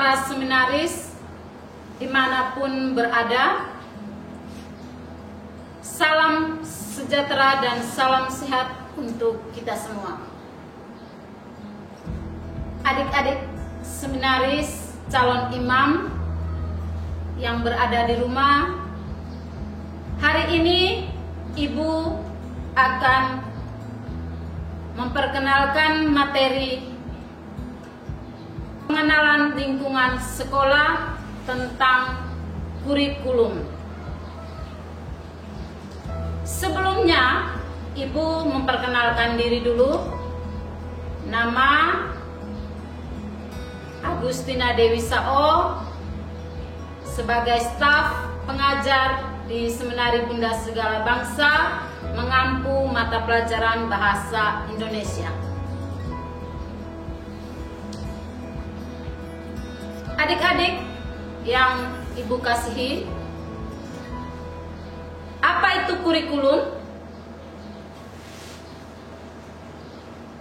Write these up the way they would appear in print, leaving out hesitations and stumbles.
para seminaris dimanapun berada, salam sejahtera dan salam sehat untuk kita semua. Adik-adik seminaris calon imam yang berada di rumah, hari ini Ibu akan memperkenalkan materi pengenalan lingkungan sekolah tentang kurikulum. Sebelumnya, Ibu memperkenalkan diri dulu. Nama Agustina Dewi Sao, sebagai staf pengajar di Seminari Bunda Segala Bangsa, mengampu mata pelajaran Bahasa Indonesia. Adik-adik yang Ibu kasihi, apa itu kurikulum?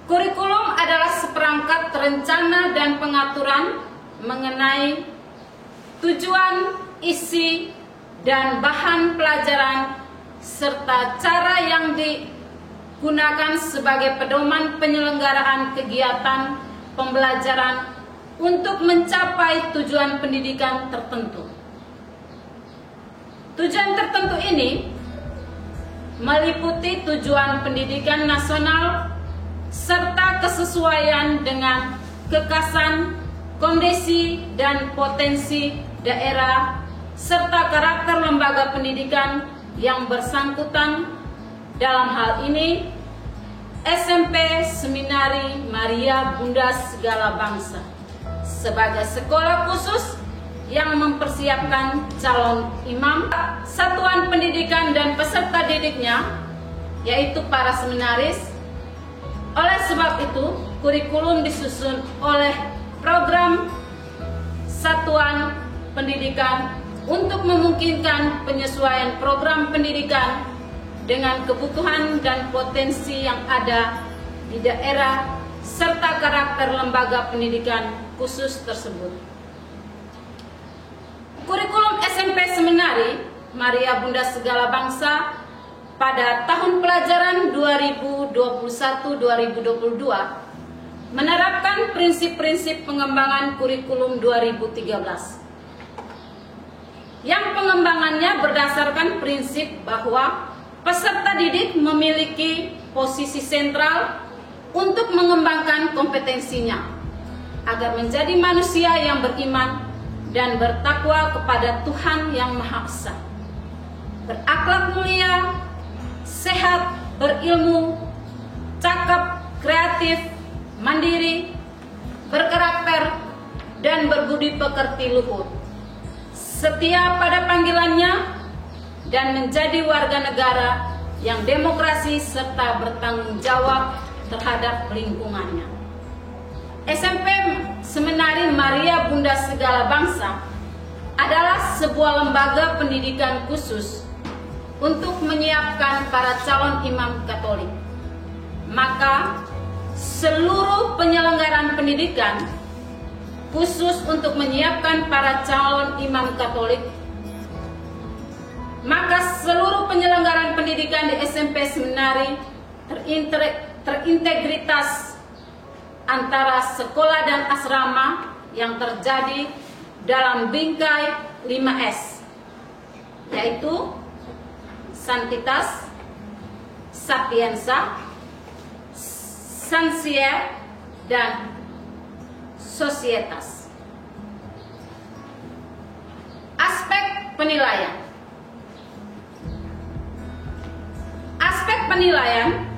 Kurikulum adalah seperangkat rencana dan pengaturan mengenai tujuan, isi, dan bahan pelajaran serta cara yang digunakan sebagai pedoman penyelenggaraan kegiatan pembelajaran untuk mencapai tujuan pendidikan tertentu. Tujuan tertentu ini meliputi tujuan pendidikan nasional serta kesesuaian dengan kekhasan, kondisi, dan potensi daerah serta karakter lembaga pendidikan yang bersangkutan. Dalam hal ini SMP Seminari Maria Bunda Segala Bangsa sebagai sekolah khusus yang mempersiapkan calon imam, satuan pendidikan dan peserta didiknya, yaitu para seminaris. Oleh sebab itu, kurikulum disusun oleh program satuan pendidikan untuk memungkinkan penyesuaian program pendidikan dengan kebutuhan dan potensi yang ada di daerah serta karakter lembaga pendidikan khusus tersebut. Kurikulum SMP Seminari Maria Bunda Segala Bangsa pada tahun pelajaran 2021-2022 menerapkan prinsip-prinsip pengembangan kurikulum 2013. Yang pengembangannya berdasarkan prinsip bahwa peserta didik memiliki posisi sentral untuk mengembangkan kompetensinya agar menjadi manusia yang beriman dan bertakwa kepada Tuhan Yang Maha Esa, berakhlak mulia, sehat, berilmu, cakap, kreatif, mandiri, berkarakter, dan berbudi pekerti luhur, setia pada panggilannya, dan menjadi warga negara yang demokrasi serta bertanggung jawab terhadap lingkungannya. SMP Seminari Maria Bunda Segala Bangsa adalah sebuah lembaga pendidikan khusus untuk menyiapkan para calon imam Katolik. Maka seluruh penyelenggaraan pendidikan khusus untuk menyiapkan para calon imam Katolik, maka seluruh penyelenggaraan pendidikan di SMP Seminari terintegritas antara sekolah dan asrama yang terjadi dalam bingkai 5S, yaitu Santitas, Sapienza, Sansier, dan Societas. Aspek penilaian. Aspek penilaian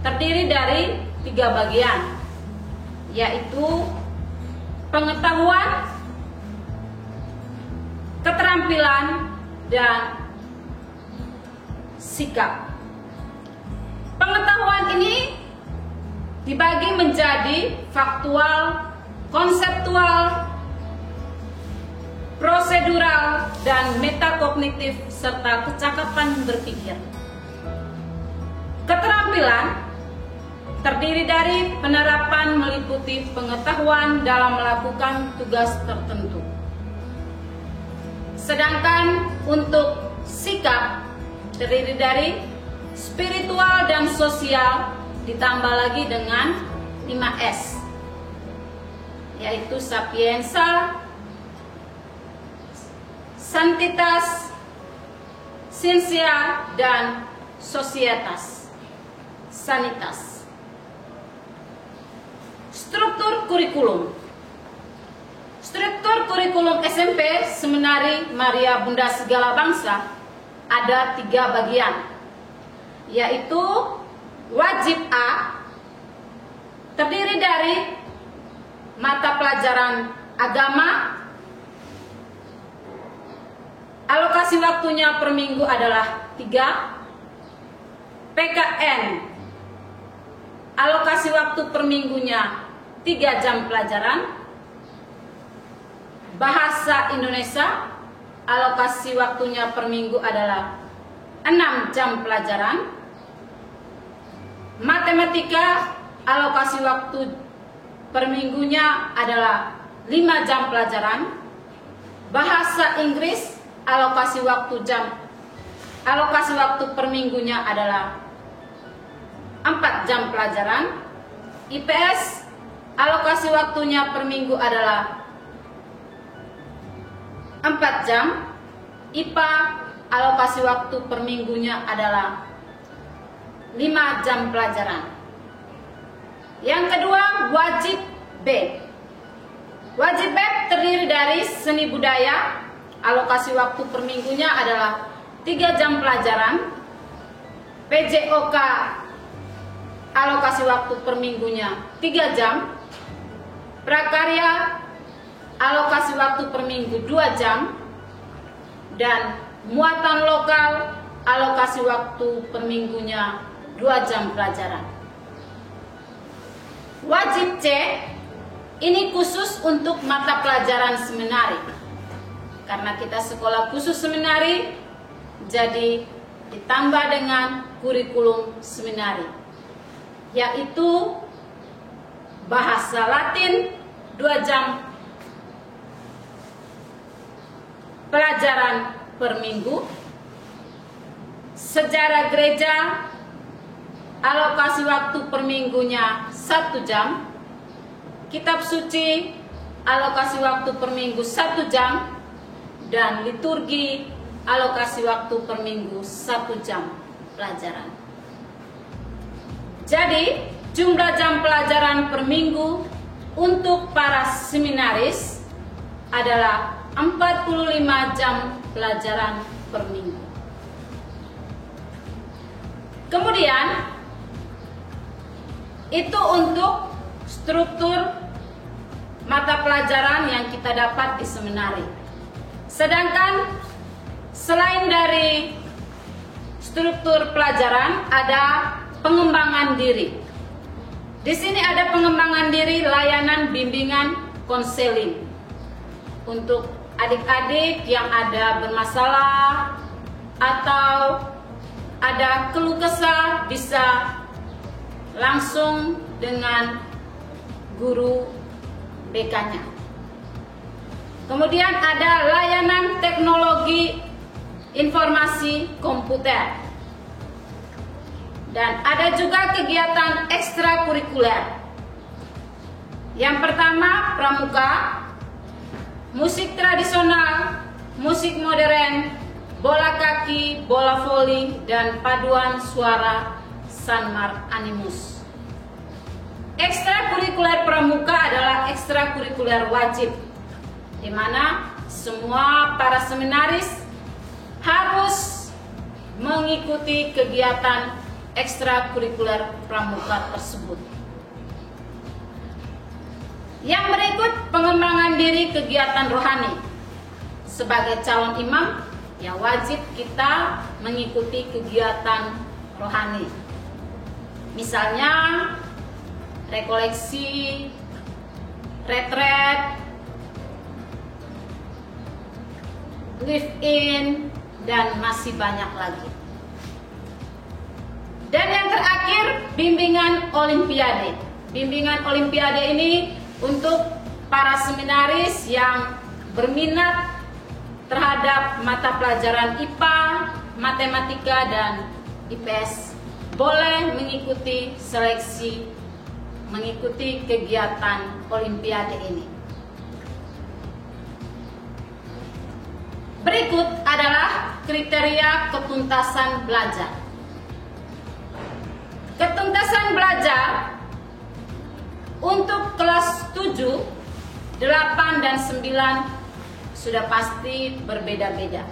terdiri dari 3 bagian, yaitu pengetahuan, keterampilan, dan sikap. Pengetahuan ini dibagi menjadi faktual, konseptual, prosedural, dan metakognitif serta kecakapan berpikir. Keterampilan terdiri dari penerapan meliputi pengetahuan dalam melakukan tugas tertentu. Sedangkan untuk sikap terdiri dari spiritual dan sosial ditambah lagi dengan 5S, yaitu sapienza, santitas, scientia, dan societas, sanitas. Struktur kurikulum. Struktur kurikulum SMP Seminari Maria Bunda Segala Bangsa ada 3 bagian, yaitu wajib A terdiri dari mata pelajaran agama, alokasi waktunya per minggu adalah 3, PKN, alokasi waktu per minggunya 3 jam pelajaran, bahasa Indonesia, alokasi waktunya per minggu adalah 6 jam pelajaran, matematika, alokasi waktu per minggunya adalah 5 jam pelajaran, bahasa Inggris, alokasi waktu per minggunya adalah 4 jam pelajaran, IPS, alokasi waktunya per minggu adalah 4 jam, IPA, alokasi waktu per minggunya adalah 5 jam pelajaran. Yang kedua, wajib B. Wajib B terdiri dari seni budaya, alokasi waktu per minggunya adalah 3 jam pelajaran, PJOK, alokasi waktu per minggunya 3 jam, prakarya, alokasi waktu per minggu 2 jam, dan muatan lokal, alokasi waktu per minggunya 2 jam pelajaran. Wajib C, ini khusus untuk mata pelajaran seminari. Karena kita sekolah khusus seminari, jadi ditambah dengan kurikulum seminari, yaitu bahasa Latin 2 jam pelajaran per minggu, sejarah gereja, alokasi waktu per minggunya 1 jam, kitab suci, alokasi waktu per minggu 1 jam, dan liturgi, alokasi waktu per minggu 1 jam pelajaran. Jadi jumlah jam pelajaran per minggu untuk para seminaris adalah 45 jam pelajaran per minggu. Kemudian itu untuk struktur mata pelajaran yang kita dapat di seminari. Sedangkan selain dari struktur pelajaran ada pengembangan diri. Di sini ada pengembangan diri, layanan, bimbingan, konseling untuk adik-adik yang ada bermasalah atau ada keluh kesah, bisa langsung dengan guru BK-nya. Kemudian ada layanan teknologi informasi komputer. Dan ada juga kegiatan ekstrakurikuler. Yang pertama, pramuka, musik tradisional, musik modern, bola kaki, bola voli, dan paduan suara Sanmar Animus. Ekstrakurikuler pramuka adalah ekstrakurikuler wajib, di mana semua para seminaris harus mengikuti kegiatan ekstrakurikuler pramuka tersebut. Yang berikut pengembangan diri kegiatan rohani. Sebagai calon imam, ya wajib kita mengikuti kegiatan rohani. Misalnya rekoleksi, retret, live in, dan masih banyak lagi. Dan yang terakhir, bimbingan olimpiade. Bimbingan olimpiade ini untuk para seminaris yang berminat terhadap mata pelajaran IPA, matematika, dan IPS boleh mengikuti seleksi, mengikuti kegiatan olimpiade ini. Berikut adalah kriteria ketuntasan belajar. Ketuntasan belajar untuk kelas 7, 8, dan 9 sudah pasti berbeda-beda.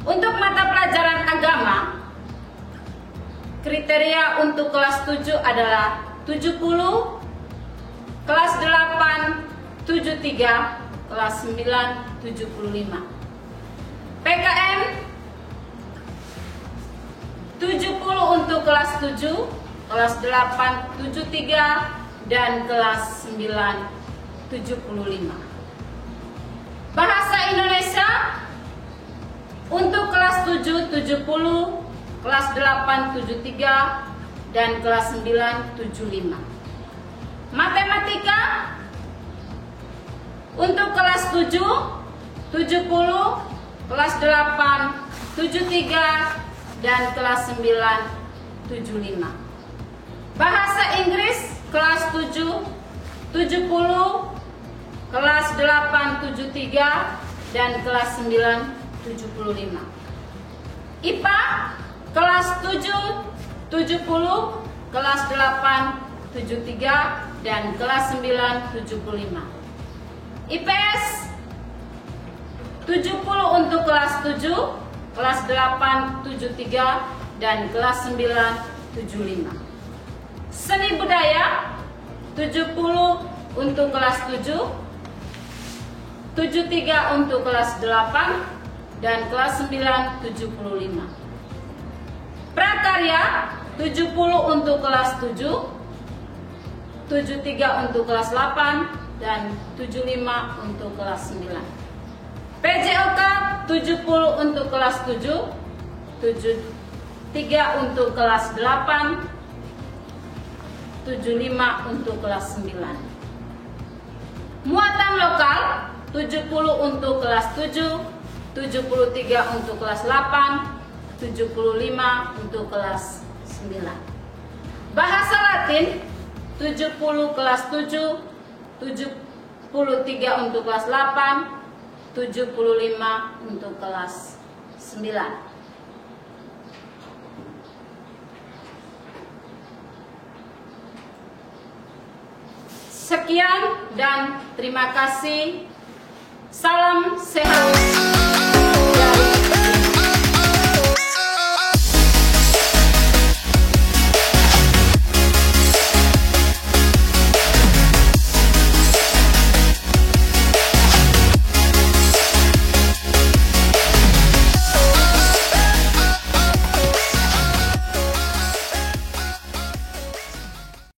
Untuk mata pelajaran agama, kriteria untuk kelas 7 adalah 70, kelas 8 73, kelas 9 75. PKM 70 untuk kelas 7, kelas 8 73, dan kelas 9 75. Bahasa Indonesia untuk kelas 7 70, kelas 8 73, dan kelas 9 75. Matematika untuk kelas 7 70, kelas 8 73, dan kelas 9 75. Bahasa Inggris kelas 7 70, kelas 8 73, dan kelas 9 75. IPA kelas 7 70, kelas 8 73, dan kelas 9 75. IPS 70 untuk kelas 7, kelas 8 73, dan kelas 9 75. Seni budaya 70 untuk kelas 7, 73 untuk kelas 8, dan kelas 9 75. Prakarya 70 untuk kelas 7, 73 untuk kelas 8, dan 75 untuk kelas 9. PJOK 70 untuk kelas 7, 73 untuk kelas 8, 75 untuk kelas 9. Muatan lokal 70 untuk kelas 7, 73 untuk kelas 8, 75 untuk kelas 9. Bahasa Latin 70 kelas 7, 73 untuk kelas 8, 75 untuk kelas 9. Sekian dan terima kasih. Salam sehat.